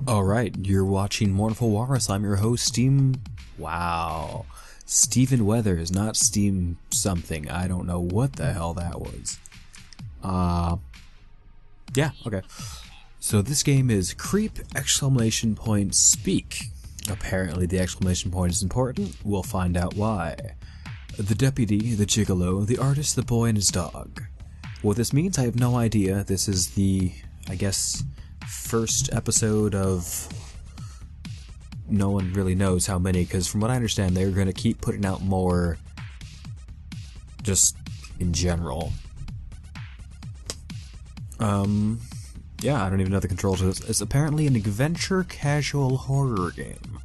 Alright, you're watching Mournful Walrus. I'm your host, Steven Weathers, not Steam something. I don't know what the hell that was. Yeah, okay. So this game is Creep! Speak. Apparently the exclamation point is important. We'll find out why. The deputy, the gigolo, the artist, the boy, and his dog. What this means, I have no idea. This is the, I guess, first episode of... No one really knows how many, because from what I understand, they're going to keep putting out more just in general. Yeah, I don't even know the controls of this. It's apparently an adventure casual horror game.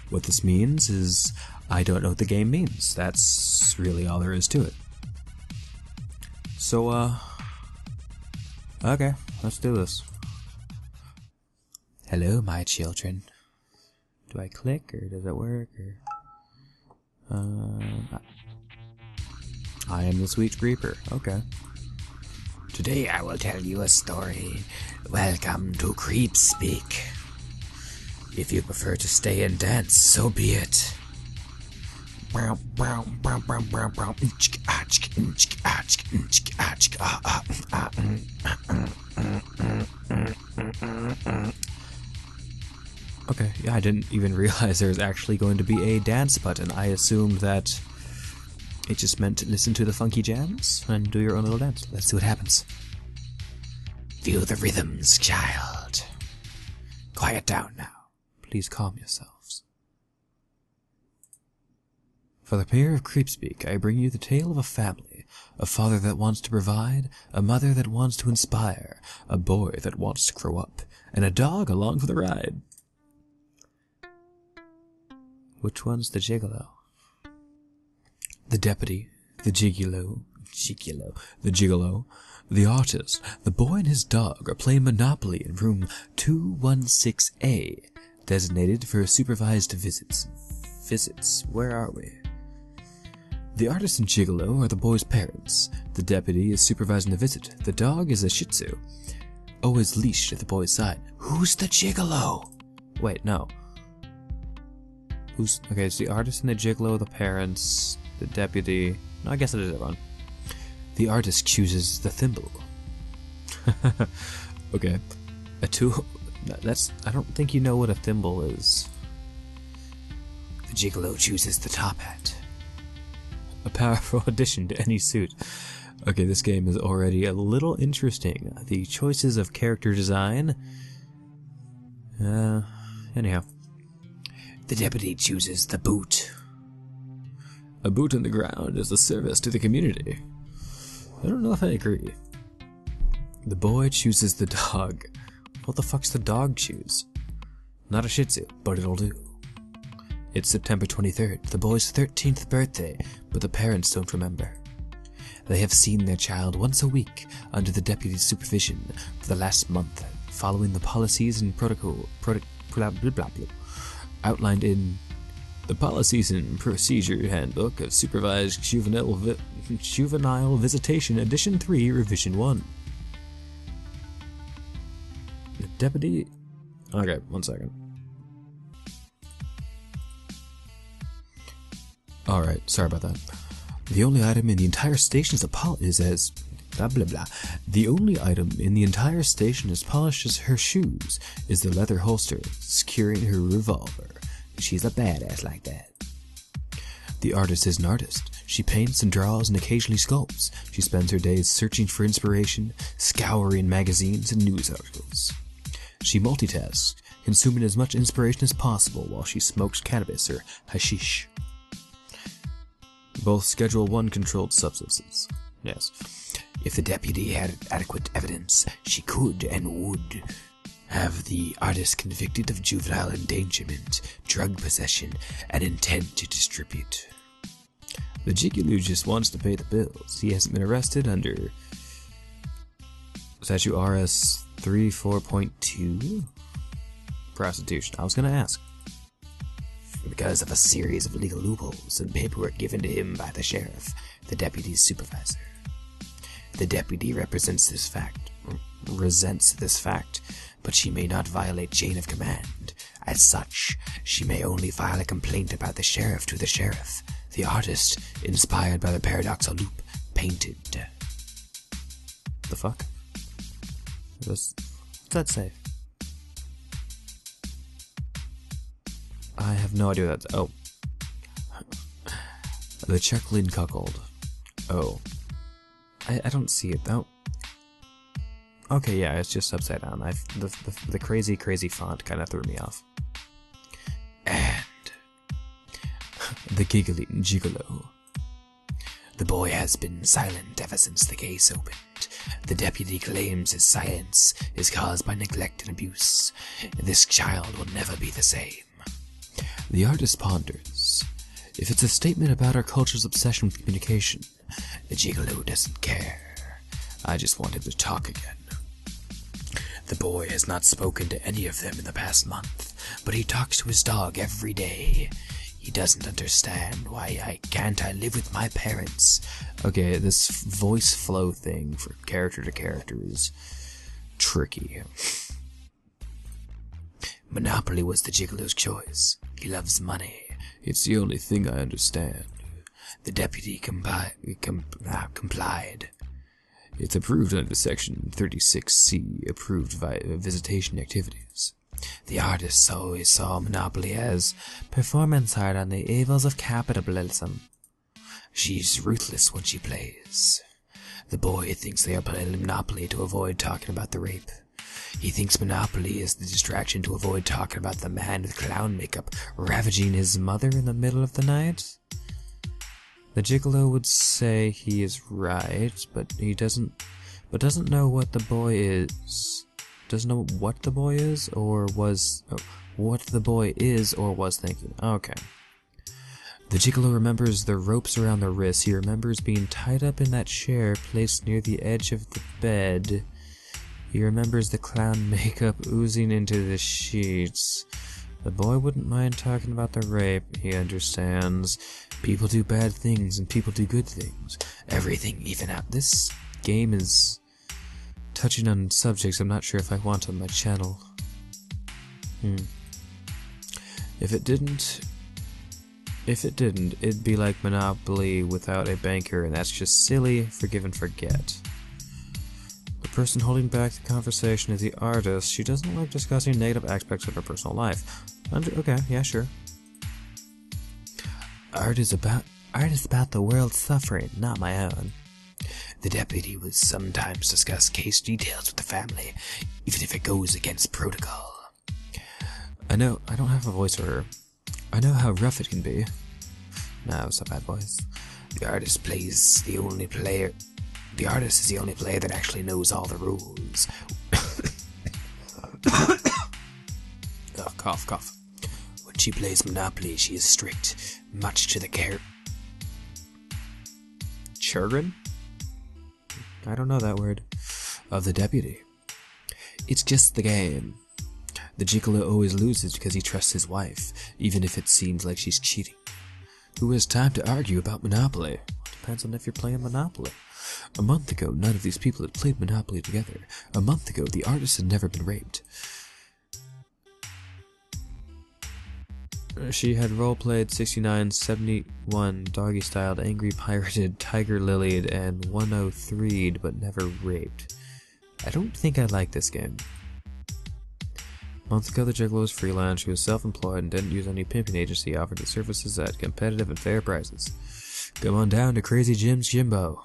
What this means is, I don't know what the game means. That's really all there is to it. So, okay, let's do this. Hello, my children. Do I click, or does it work, or... I am the sweet creeper. Okay. Today I will tell you a story. Welcome to Creep Speak. If you prefer to stay and dance, so be it. Okay, yeah, I didn't even realize there was actually going to be a dance button. I assumed that it just meant to listen to the funky jams and do your own little dance. Let's see what happens. Feel the rhythms, child. Quiet down now. Please calm yourselves. For the premiere of Creepspeak, I bring you the tale of a family, a father that wants to provide, a mother that wants to inspire, a boy that wants to grow up, and a dog along for the ride. Which one's the gigolo? The deputy, the gigolo, the artist, the boy and his dog are playing Monopoly in room 216A, designated for supervised visits. Where are we? The artist and gigolo are the boy's parents. The deputy is supervising the visit. The dog is a Shih Tzu, always leashed at the boy's side. Who's the gigolo? Wait, no. Okay, it's the artist and the gigolo, the parents, the deputy... No, I guess it is everyone. The artist chooses the thimble. Okay. I don't think you know what a thimble is. The gigolo chooses the top hat. A powerful addition to any suit. Okay, this game is already a little interesting. The choices of character design... anyhow. The deputy chooses the boot. A boot in the ground is a service to the community. I don't know if I agree. The boy chooses the dog. What the fuck's the dog choose? Not a Shih Tzu, but it'll do. It's September 23rd, the boy's 13th birthday, but the parents don't remember. They have seen their child once a week under the deputy's supervision for the last month, following the policies and outlined in the Policies and Procedure Handbook of Supervised Juvenile Visitation, Edition 3, Revision 1. The deputy... Okay, 1 second. Alright, sorry about that. The only item in the entire station is as... blah blah blah. The only item in the entire station as polished as her shoes is the leather holster securing her revolver. She's a badass like that. The artist is an artist. She paints and draws and occasionally sculpts. She spends her days searching for inspiration, scouring magazines and news articles. She multitasks, consuming as much inspiration as possible while she smokes cannabis or hashish. Both Schedule 1 controlled substances. Yes. If the deputy had adequate evidence, she could and would have the artist convicted of juvenile endangerment, drug possession, and intent to distribute. The gigolo just wants to pay the bills. He hasn't been arrested under Statute RS 34.2? Prostitution. I was gonna ask. Because of a series of legal loopholes and paperwork given to him by the sheriff, the deputy's supervisor. The deputy resents this fact but she may not violate chain of command. As such, she may only file a complaint about the sheriff to the sheriff. The artist, inspired by the paradoxal loop, painted. The fuck? What's that say? I have no idea what that's... Oh. The chuckling cuckold. Oh. I don't see it, though. Okay, yeah, it's just upside down. The crazy font kind of threw me off. And the giggling gigolo. The boy has been silent ever since the case opened. The deputy claims his silence is caused by neglect and abuse. This child will never be the same. The artist ponders. If it's a statement about our culture's obsession with communication, the gigolo doesn't care. I just want him to talk again. The boy has not spoken to any of them in the past month, but he talks to his dog every day. He doesn't understand why I can't live with my parents. Okay, this voice flow thing for character to character is tricky. Monopoly was the gigolo's choice. He loves money. It's the only thing I understand. The deputy complied. It's approved under Section 36C, approved via visitation activities. The artist always saw Monopoly as performance art on the evils of capitalism. She's ruthless when she plays. The boy thinks they are playing Monopoly to avoid talking about the rape. He thinks Monopoly is the distraction to avoid talking about the man with clown makeup ravaging his mother in the middle of the night. The gigolo would say he is right, but he doesn't know what the boy is. Doesn't know what the boy is or was thinking. Okay. The gigolo remembers the ropes around the wrists. He remembers being tied up in that chair placed near the edge of the bed. He remembers the clown makeup oozing into the sheets. The boy wouldn't mind talking about the rape. He understands. People do bad things and people do good things. Everything even out. This game is touching on subjects I'm not sure if I want on my channel. If it didn't, it'd be like Monopoly without a banker, and that's just silly, forgive and forget. The person holding back the conversation is the artist. She doesn't like discussing negative aspects of her personal life. Okay, yeah, sure. Art is about the world's suffering, not my own. The deputy will sometimes discuss case details with the family, even if it goes against protocol. I know, I don't have a voice for her. I know how rough it can be. No, it's a bad voice. The artist is the only player that actually knows all the rules. Cough. When she plays Monopoly, she is strict, much to the chagrin? I don't know that word. Of the deputy. It's just the game. The gigolo always loses because he trusts his wife, even if it seems like she's cheating. Who has time to argue about Monopoly? Depends on if you're playing Monopoly. A month ago, none of these people had played Monopoly together. A month ago, the artist had never been raped. She had roleplayed 69, 71, doggy-styled, angry pirated, tiger-lilied, and 103'd, but never raped. I don't think I like this game. A month ago, the gigolo was freelance. She was self-employed and didn't use any pimping agency, offered the services at competitive and fair prices. Come on down to Crazy Jim's Jimbo.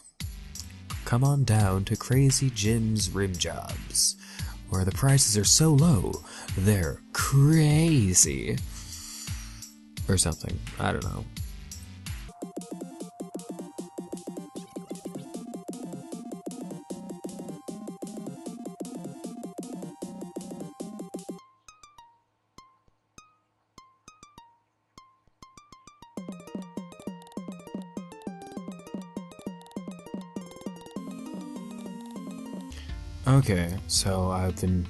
Come on down to Crazy Jim's Rim Jobs, where the prices are so low, they're crazy. Or something. I don't know. Okay, so I've been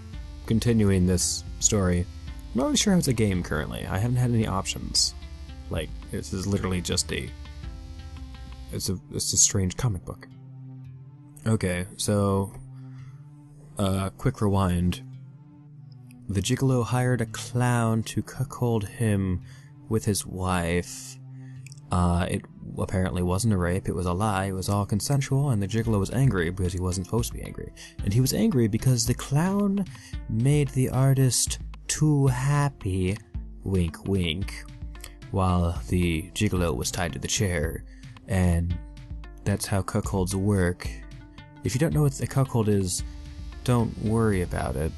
continuing this story. I'm not really sure how it's a game currently. I haven't had any options. Like, this is literally just it's a strange comic book. Okay, so quick rewind. The gigolo hired a clown to cuckold him with his wife. It apparently wasn't a rape, it was a lie, it was all consensual, and the gigolo was angry because he wasn't supposed to be angry. And he was angry because the clown made the artist too happy, wink wink, while the gigolo was tied to the chair. And that's how cuckolds work. If you don't know what a cuckold is, don't worry about it.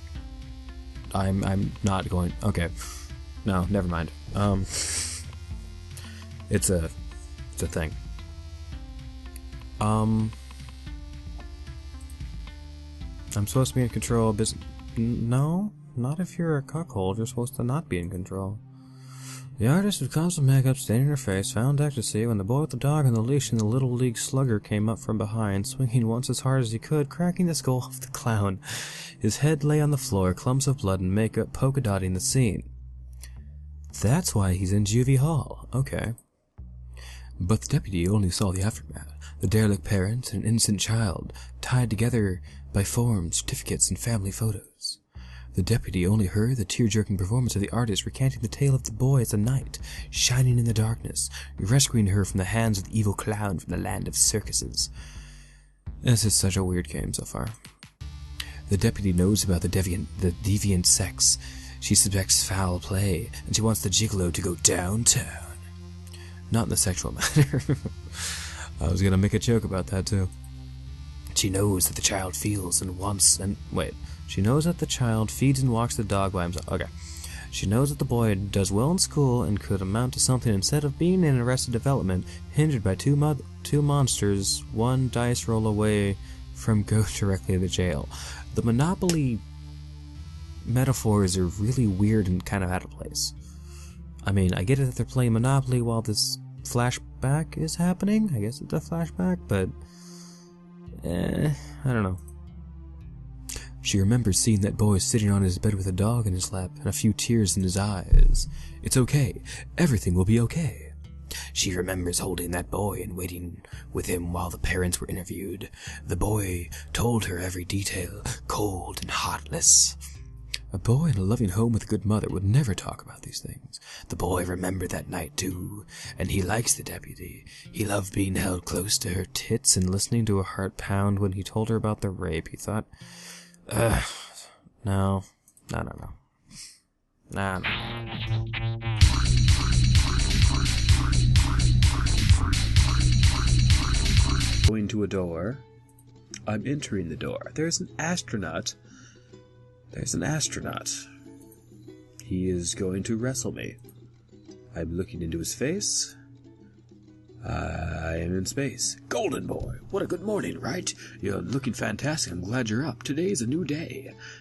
I'm not going... Okay. No, never mind. It's a thing. I'm supposed to be in control of business. No, not if you're a cuckold. You're supposed to not be in control. The artist with constant makeup staining her face found ecstasy when the boy with the dog on the leash and the Little League slugger came up from behind, swinging once as hard as he could, cracking the skull off the clown. His head lay on the floor, clumps of blood and makeup polka-dotting the scene. That's why he's in Juvie Hall. Okay. But the deputy only saw the aftermath. The derelict parents and an innocent child, tied together by forms, certificates, and family photos. The deputy only heard the tear-jerking performance of the artist recanting the tale of the boy as a knight, shining in the darkness, rescuing her from the hands of the evil clown from the land of circuses. This is such a weird game so far. The deputy knows about the deviant sex. She suspects foul play, and she wants the gigolo to go downtown. Not in the sexual manner. I was gonna make a joke about that too. She knows that the child feels and wants and... Wait. She knows that the child feeds and walks the dog by himself. Okay. She knows that the boy does well in school and could amount to something instead of being in Arrested Development, hindered by two monsters, one dice roll away from go directly to jail. The Monopoly metaphors are really weird and kind of out of place. I mean, I get it that they're playing Monopoly while this flashback is happening. I guess it's a flashback, but... I don't know. She remembers seeing that boy sitting on his bed with a dog in his lap and a few tears in his eyes. It's okay. Everything will be okay. She remembers holding that boy and waiting with him while the parents were interviewed. The boy told her every detail, cold and heartless. A boy in a loving home with a good mother would never talk about these things. The boy remembered that night too, and he likes the deputy. He loved being held close to her tits and listening to her heart pound when he told her about the rape. He thought, no. Going to a door. I'm entering the door. There's an astronaut. He is going to wrestle me. I'm looking into his face. I am in space. Golden boy, what a good morning, right? You're looking fantastic. I'm glad you're up. Today is a new day.